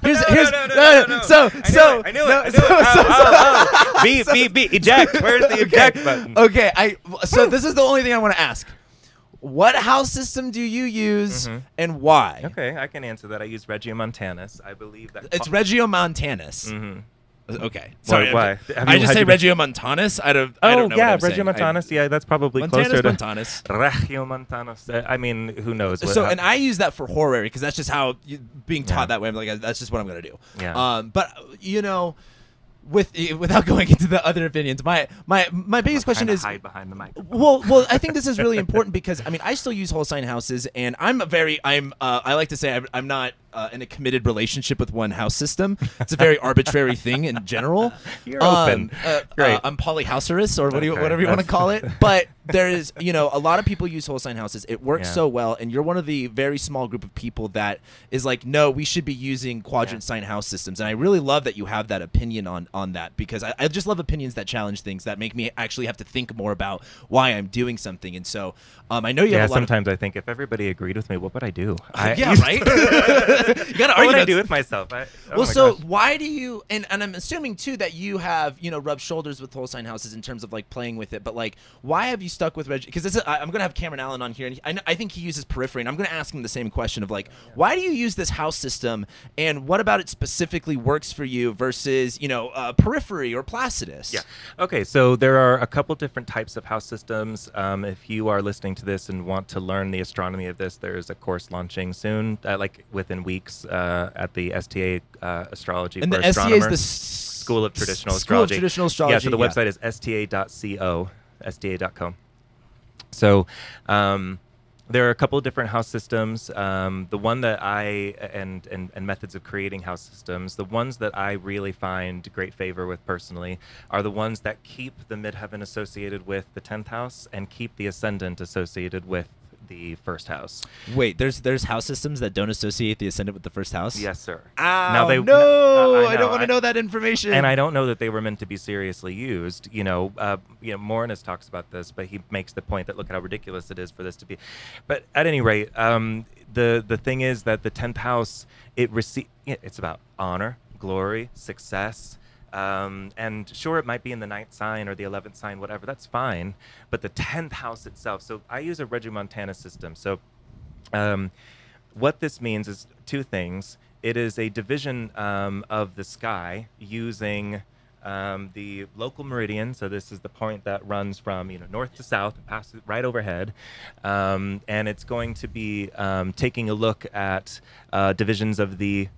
I knew it. B, eject. Where's the eject button? Okay, so this is the only thing I want to ask. What house system do you use and why? Okay, I can answer that. I use Regiomontanus. I believe that it's Regiomontanus. Okay. Sorry, why? I just say Regiomontanus. I don't know. Yeah, Regiomontanus. Yeah, that's probably Montanus, closer to Montanus. Regiomontanus. I mean, who knows? And I use that for horary because that's just how being taught that way. I'm like, that's just what I'm gonna do. Yeah. But you know, without going into the other opinions, my biggest question is hide behind the microphone. Well, I think this is really important because I mean I still use whole sign houses, and I like to say I'm not in a committed relationship with one house system. It's a very arbitrary thing in general. You're open. Great. I'm polyhouserous or whatever you want to call it. But there is, a lot of people use whole sign houses. It works so well, and you're one of the very small group of people that is like, no, we should be using quadrant sign house systems. And I really love that you have that opinion on that because I just love opinions that challenge things that make me actually have to think more about why I'm doing something. And so I know you have a lot sometimes I think if everybody agreed with me, what would I do? Right? You gotta argue. What would I do with myself? Why do you? And I'm assuming too that you have rubbed shoulders with whole sign houses in terms of like playing with it. But like, why have you stuck with Reggie? Because I'm gonna have Cameron Allen on here, and I think he uses periphery, and I'm gonna ask him the same question of like, why do you use this house system, and what about it specifically works for you versus periphery or Placidus? Yeah. Okay. So there are a couple different types of house systems. If you are listening to this and want to learn the astronomy of this, there is a course launching soon, like within weeks, at the STA Astrology and for the Astronomers. STA is the School of Traditional School Astrology. of Traditional Astrology. Yeah, so the website is sta.co, sta.com. So there are a couple of different house systems. The one that and methods of creating house systems, the ones that I really find great favor with personally are the ones that keep the midheaven associated with the 10th house and keep the ascendant associated with the first house. Wait, there's house systems that don't associate the ascendant with the first house? Yes, sir. I don't want to know that information. And I don't know that they were meant to be seriously used. Morinus talks about this, but he makes the point that look at how ridiculous it is for this to be. But at any rate, the thing is that the 10th house, it's about honor, glory, success. And sure, it might be in the 9th sign or the 11th sign, whatever, that's fine. But the 10th house itself, so I use a Regiomontanus system. So what this means is two things. It is a division of the sky using the local meridian. So this is the point that runs from north to south and passes right overhead. And it's going to be taking a look at divisions of the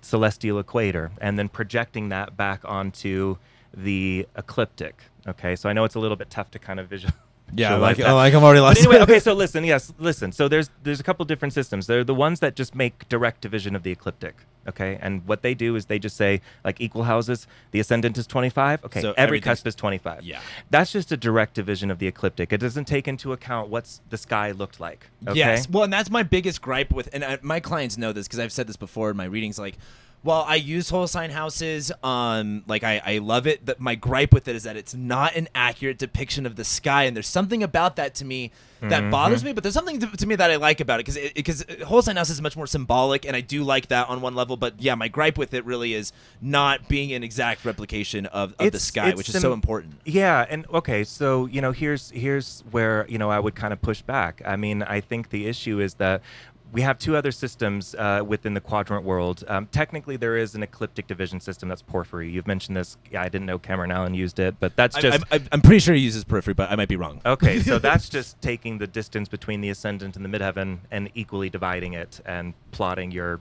celestial equator and then projecting that back onto the ecliptic. Okay, so I know it's a little bit tough to kind of visualize. Yeah, like I'm already lost. But anyway, okay, so listen. So there's a couple different systems. They're the ones that just make direct division of the ecliptic. Okay, and what they do is they just say like equal houses. The ascendant is 25. Okay, so every cusp is 25. Yeah, that's just a direct division of the ecliptic. It doesn't take into account what's the sky looked like. Okay? Yes, well, and that's my biggest gripe with, and my clients know this because I've said this before in my readings. Like, well, I use whole sign houses. Like I love it. But my gripe with it is that it's not an accurate depiction of the sky, and there's something about that to me that bothers me. But there's something to me that I like about it because whole sign house is much more symbolic, and I do like that on one level. But yeah, my gripe with it really is not being an exact replication of the sky, which is so important. Yeah, and okay, so here's where I would kind of push back. I mean, I think the issue is that we have two other systems within the quadrant world. Technically, there is an ecliptic division system that's porphyry. You've mentioned this. Yeah, I didn't know Cameron Allen used it, but that's just... I'm pretty sure he uses periphery, but I might be wrong. Okay, so that's just taking the distance between the ascendant and the midheaven and equally dividing it and plotting your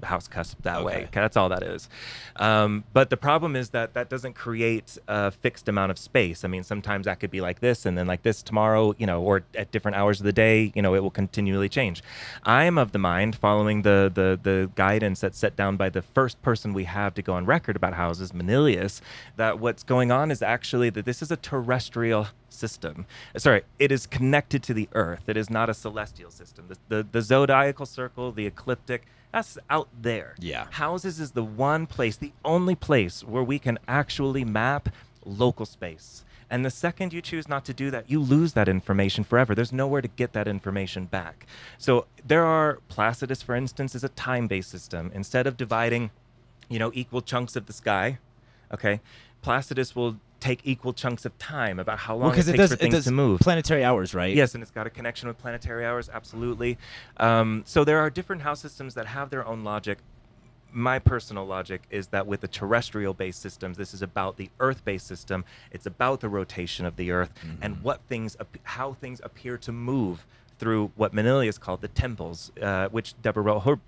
house cusp that way. Okay, that's all that is. But the problem is that doesn't create a fixed amount of space. I mean, sometimes that could be like this and then like this tomorrow, or at different hours of the day, it will continually change. I am of the mind, following the guidance that's set down by the first person we have to go on record about houses, Manilius, that what's going on is actually that this is a terrestrial system. Sorry, it is connected to the earth. It is not a celestial system. The zodiacal circle, the ecliptic, that's out there. Yeah. Houses is the one place, the only place where we can actually map local space. And the second you choose not to do that, you lose that information forever. There's nowhere to get that information back. So there are, Placidus, for instance, is a time-based system. Instead of dividing equal chunks of the sky. Okay, Placidus will take equal chunks of time about how long Well, it because takes for things to move. planetary hours, right? Yes, and it's got a connection with planetary hours, absolutely. So there are different house systems that have their own logic. My personal logic is that with the terrestrial-based systems, this is about the Earth-based system. It's about the rotation of the Earth and how things appear to move through what Manilius called the temples, which Deborah wrote her.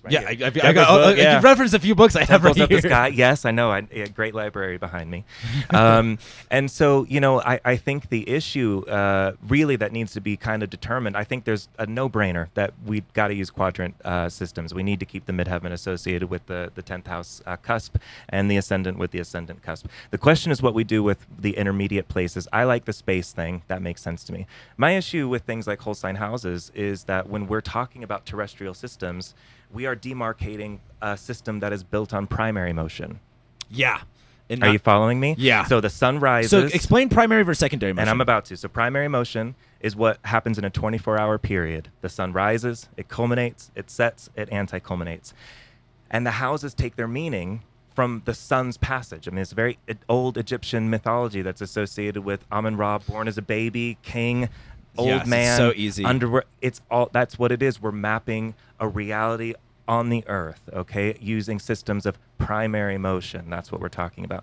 Yeah, I got. You referenced a few books I have right Temples of here. the Sky. Yes, I know. Great library behind me. And so, I think the issue really that needs to be kind of determined, I think there's a no-brainer that we've got to use quadrant systems. We need to keep the midheaven associated with the 10th house cusp and the ascendant with the ascendant cusp. The question is what we do with the intermediate places. I like the space thing. That makes sense to me. My issue with things like whole sign houses is that when we're talking about terrestrial systems, we are demarcating a system that is built on primary motion. Yeah. Are you following me? Yeah. So the sun rises. So explain primary versus secondary motion. And I'm about to. So primary motion is what happens in a 24-hour period. The sun rises, it culminates, it sets, it anti-culminates. And the houses take their meaning from the sun's passage. I mean, it's a very old Egyptian mythology that's associated with Amun-Ra, born as a baby, king, old man. It's so easy. That's what it is. We're mapping a reality on the Earth, okay, using systems of primary motion. That's what we're talking about.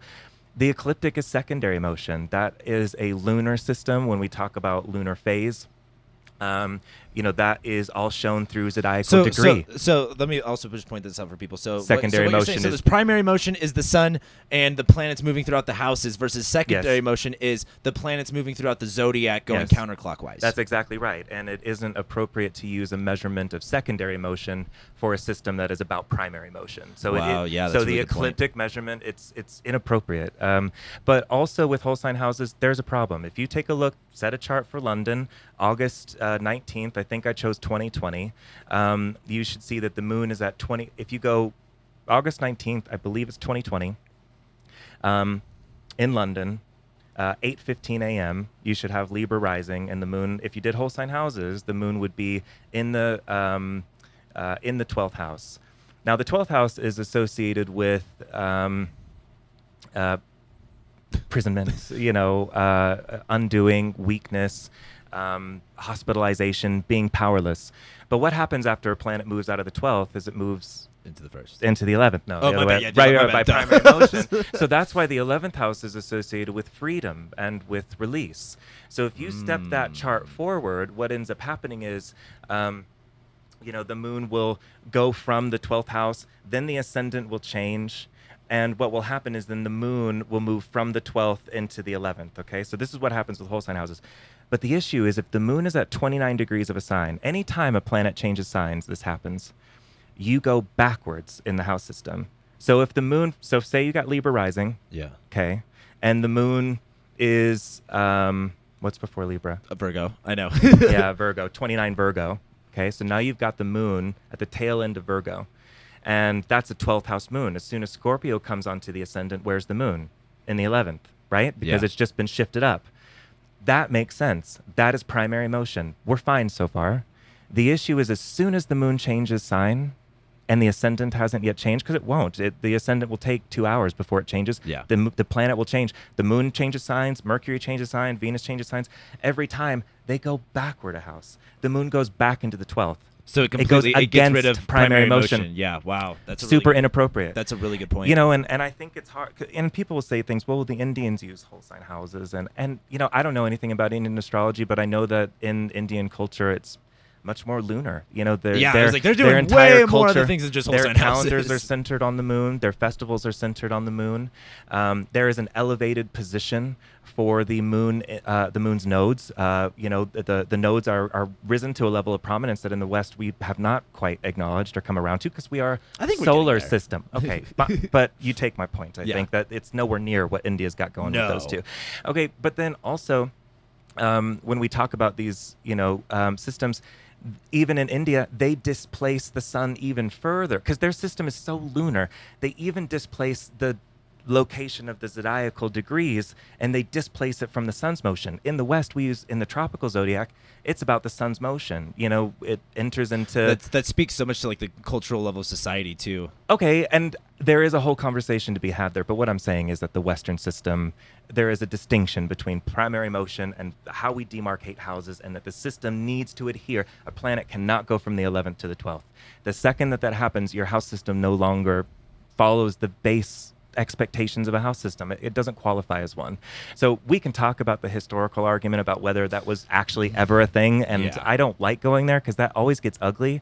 The ecliptic is secondary motion. That is a lunar system when we talk about lunar phase. That is all shown through zodiacal degree. So let me also just point this out for people. So secondary motion is this primary motion is the sun and the planets moving throughout the houses versus secondary motion is the planets moving throughout the zodiac going counterclockwise. That's exactly right. And it isn't appropriate to use a measurement of secondary motion for a system that is about primary motion. So that's so a the really good point. ecliptic measurement, it's inappropriate. But also with whole sign houses, there's a problem. If you take a look, set a chart for London, August 19th, I think I chose 2020. You should see that the moon is at 20. If you go August 19th, I believe it's 2020, in London, 8:15 a.m., you should have Libra rising, and the moon, if you did whole sign houses, the moon would be in the 12th house. Now, the 12th house is associated with imprisonment, undoing, weakness, hospitalization, being powerless. But what happens after a planet moves out of the 12th is it moves into the first. Into the 11th. No, oh, the other my way. bad. Yeah, by primary motion. So that's why the 11th house is associated with freedom and with release. So if you step that chart forward, what ends up happening is the moon will go from the 12th house, then the ascendant will change. And what will happen is then the moon will move from the 12th into the 11th, okay? So this is what happens with whole sign houses. But the issue is if the moon is at 29 degrees of a sign, anytime a planet changes signs, this happens, you go backwards in the house system. So if the moon, so say you got Libra rising, okay, and the moon is, what's before Libra? A Virgo, I know. Yeah, Virgo, 29 Virgo, okay? So now you've got the moon at the tail end of Virgo. And that's a 12th house moon. As soon as Scorpio comes onto the ascendant, where's the moon? In the 11th, right? Because it's just been shifted up. That makes sense. That is primary motion. We're fine so far. The issue is as soon as the moon changes sign and the ascendant hasn't yet changed, because it won't. The ascendant will take 2 hours before it changes. Yeah. The planet will change. The moon changes signs. Mercury changes signs. Venus changes signs. Every time they go backward a house. The moon goes back into the 12th. So it completely gets rid of primary motion. Yeah, wow. That's super inappropriate. That's a really good point. And I think it's hard. And people will say things, well, the Indians use whole sign houses. And I don't know anything about Indian astrology, but I know that in Indian culture, it's much more lunar. They're doing way more other things than just whole sign houses. Their calendars are centered on the moon. Their festivals are centered on the moon. There is an elevated position for the moon, the moon's nodes. The nodes are risen to a level of prominence that in the West we have not quite acknowledged or come around to because we are solar system. Okay, but you take my point. I think that it's nowhere near what India's got going with those two. Okay, but then also when we talk about these, systems, even in India, they displace the sun even further because their system is so lunar. They even displace the location of the zodiacal degrees and they displace it from the sun's motion. In the West, we use in the tropical zodiac, it's about the sun's motion. It enters into that speaks so much to like the cultural level of society too. Okay, and There is a whole conversation to be had there, but what I'm saying is that the Western system, there is a distinction between primary motion and how we demarcate houses, and that the system needs to adhere. A planet cannot go from the 11th to the 12th. The second that that happens, your house system no longer follows the base expectations of a house system. It doesn't qualify as one. So we can talk about the historical argument about whether that was actually ever a thing, and I don't like going there because that always gets ugly.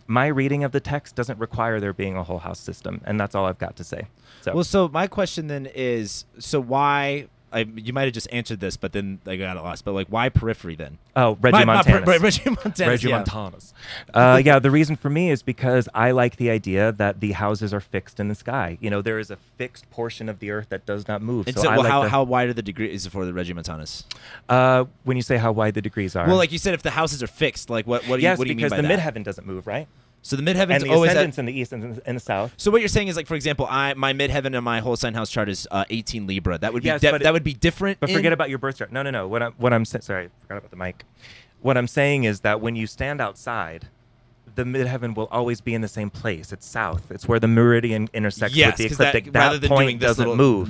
My reading of the text doesn't require there being a whole house system, and that's all I've got to say. So. Well, so my question then is, so why? You might have just answered this, but then I got lost. But like, why periphery then? Oh, Regiomontanus. Regiomontanus. Yeah, the reason for me is because I like the idea that the houses are fixed in the sky. You know, there is a fixed portion of the Earth that does not move. And so, how wide are the degrees for the Regiomontanus? When you say how wide the degrees are, well, like you said, if the houses are fixed, like what do you mean by that? Yes, because the midheaven doesn't move, right? So the midheaven and the ascendants in the east and in the south. So what you're saying is, like, for example, my midheaven and my whole sign house chart is 18 Libra. That would be that would be different. But forget about your birth chart. No. What I'm sorry, I forgot about the mic. What I'm saying is that when you stand outside, the midheaven will always be in the same place. It's south. It's where the meridian intersects with the ecliptic. That point doesn't move.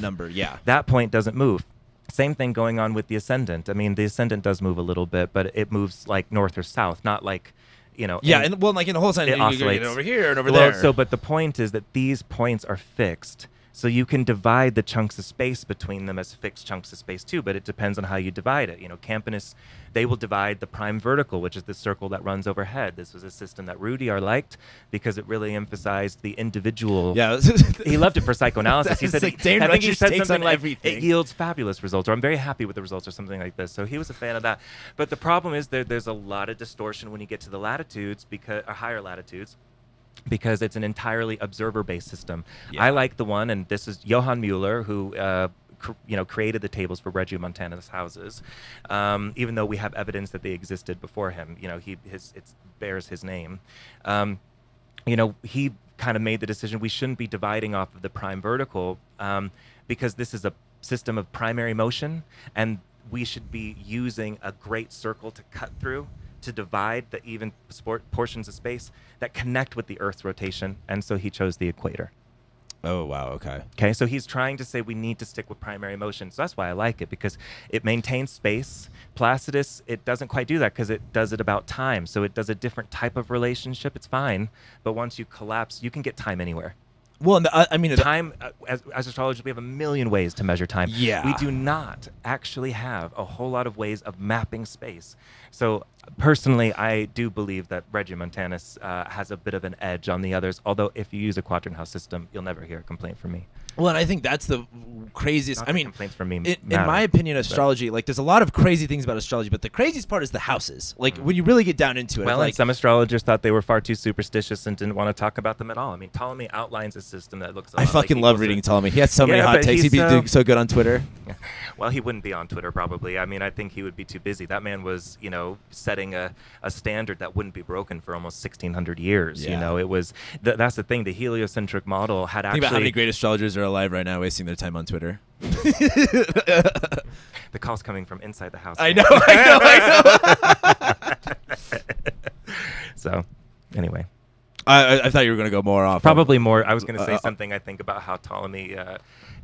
That point doesn't move. Same thing going on with the ascendant. I mean, the ascendant does move a little bit, but it moves like north or south, not like. You know, and well, like in the whole sign, you get over here and over there. So, but the point is that these points are fixed, so you can divide the chunks of space between them as fixed chunks of space too. But it depends on how you divide it. You know, Campanists, they will divide the prime vertical, which is the circle that runs overhead. This was a system that Rudyard liked because it really emphasized the individual. Yeah, he loved it for psychoanalysis. He said, like I think he said something like, it yields fabulous results, or I'm very happy with the results, or something like this. So he was a fan of that. But the problem is there's a lot of distortion when you get to the latitudes, or higher latitudes, because it's an entirely observer-based system. Yeah. I like the one, and this is Johann Mueller, who created the tables for Regiomontanus houses, even though we have evidence that they existed before him. You know, it bears his name. He kind of made the decision we shouldn't be dividing off of the prime vertical because this is a system of primary motion, and we should be using a great circle to cut through to divide the even portions of space that connect with the Earth's rotation, and so he chose the equator. Oh, wow, okay. Okay, so he's trying to say we need to stick with primary motion. So that's why I like it, because it maintains space. Placidus, it doesn't quite do that because it does it about time. So it does a different type of relationship. It's fine. But once you collapse, you can get time anywhere. Well, I mean, time, as astrologers, we have a million ways to measure time. Yeah. We do not actually have a whole lot of ways of mapping space. So personally, I do believe that Regiomontanus has a bit of an edge on the others, although if you use a quadrant house system, you'll never hear a complaint from me. Well, and I think that's the craziest. I mean, complaints from me. In my opinion, astrology, like, there's a lot of crazy things about astrology, but the craziest part is the houses. Like, when you really get down into it. Well, like, some astrologers thought they were far too superstitious and didn't want to talk about them at all. I mean, Ptolemy outlines a system that looks. I fucking love reading Ptolemy. He has so many hot takes. He'd be doing so good on Twitter. Well, he wouldn't be on Twitter probably. I mean, I think he would be too busy. That man was, setting a standard that wouldn't be broken for almost 1,600 years. Yeah. It was. That's the thing. The heliocentric model had actually. Think about how many great astrologers are alive right now, wasting their time on Twitter. The call's coming from inside the house. I know. So, anyway. I thought you were going to go more off. Probably more. I was going to say something, I think, about how Ptolemy,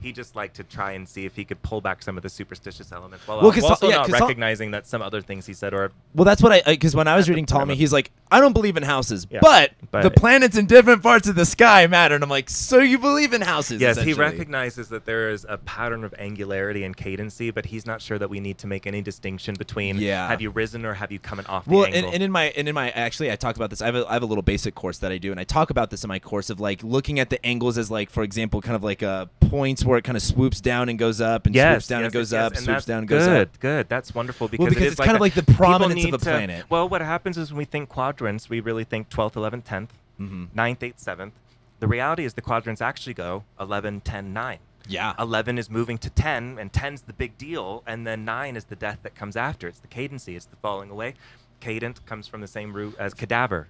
he just liked to try and see if he could pull back some of the superstitious elements while also not recognizing that some other things he said are... Well, that's what because when I was reading Ptolemy, he's like, I don't believe in houses, but the planets in different parts of the sky matter. And I'm like, so you believe in houses? Yes, he recognizes that there is a pattern of angularity and cadency, but he's not sure that we need to make any distinction between have you risen or have you come off the angle. And in my actually, I talk about this. I have a little basic course that I do, and I talk about this in my course of, like, looking at the angles as, like, for example, kind of like points where it kind of swoops down and goes up, and swoops down and goes up, swoops down and goes up. Good. That's wonderful because it's kind of like the prominence of a planet. Well, what happens is when we think quadrants, we really think 12th, 11th, 10th, 9th, 8th, 7th. The reality is the quadrants actually go 11, 10, 9. Yeah. 11 is moving to 10, and 10's the big deal, and then 9 is the death that comes after. It's the cadency. It's the falling away. Cadent comes from the same root as cadaver,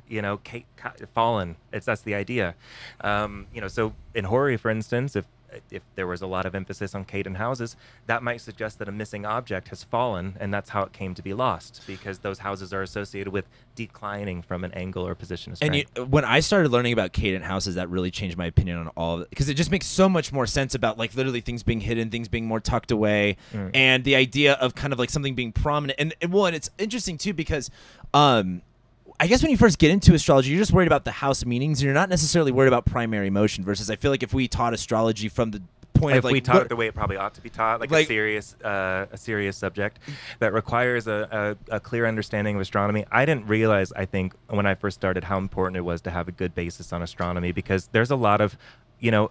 fallen. That's the idea. So in Hori, for instance, if if there was a lot of emphasis on Caden houses, that might suggest that a missing object has fallen, and that's how it came to be lost, because those houses are associated with declining from an angle or position of strength. And when I started learning about cadent houses, that really changed my opinion on all of it, because it just makes so much more sense about like literally things being hidden, things being more tucked away, and the idea of kind of like something being prominent. And it's interesting too because I guess when you first get into astrology, you're just worried about the house meanings, and you're not necessarily worried about primary motion. Versus, I feel like if we taught astrology from the point of like, if we taught it the way it probably ought to be taught, like a serious subject that requires a clear understanding of astronomy. I didn't realize, I think, when I first started, how important it was to have a good basis on astronomy, because there's a lot of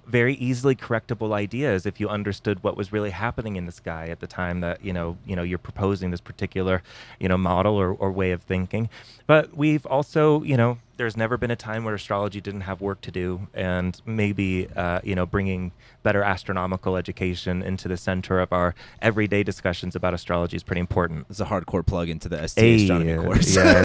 very easily correctable ideas if you understood what was really happening in the sky at the time that you're proposing this particular model or way of thinking. But we've also there's never been a time where astrology didn't have work to do, and maybe bringing better astronomical education into the center of our everyday discussions about astrology is pretty important. It's a hardcore plug into the ST astronomy course. Yeah.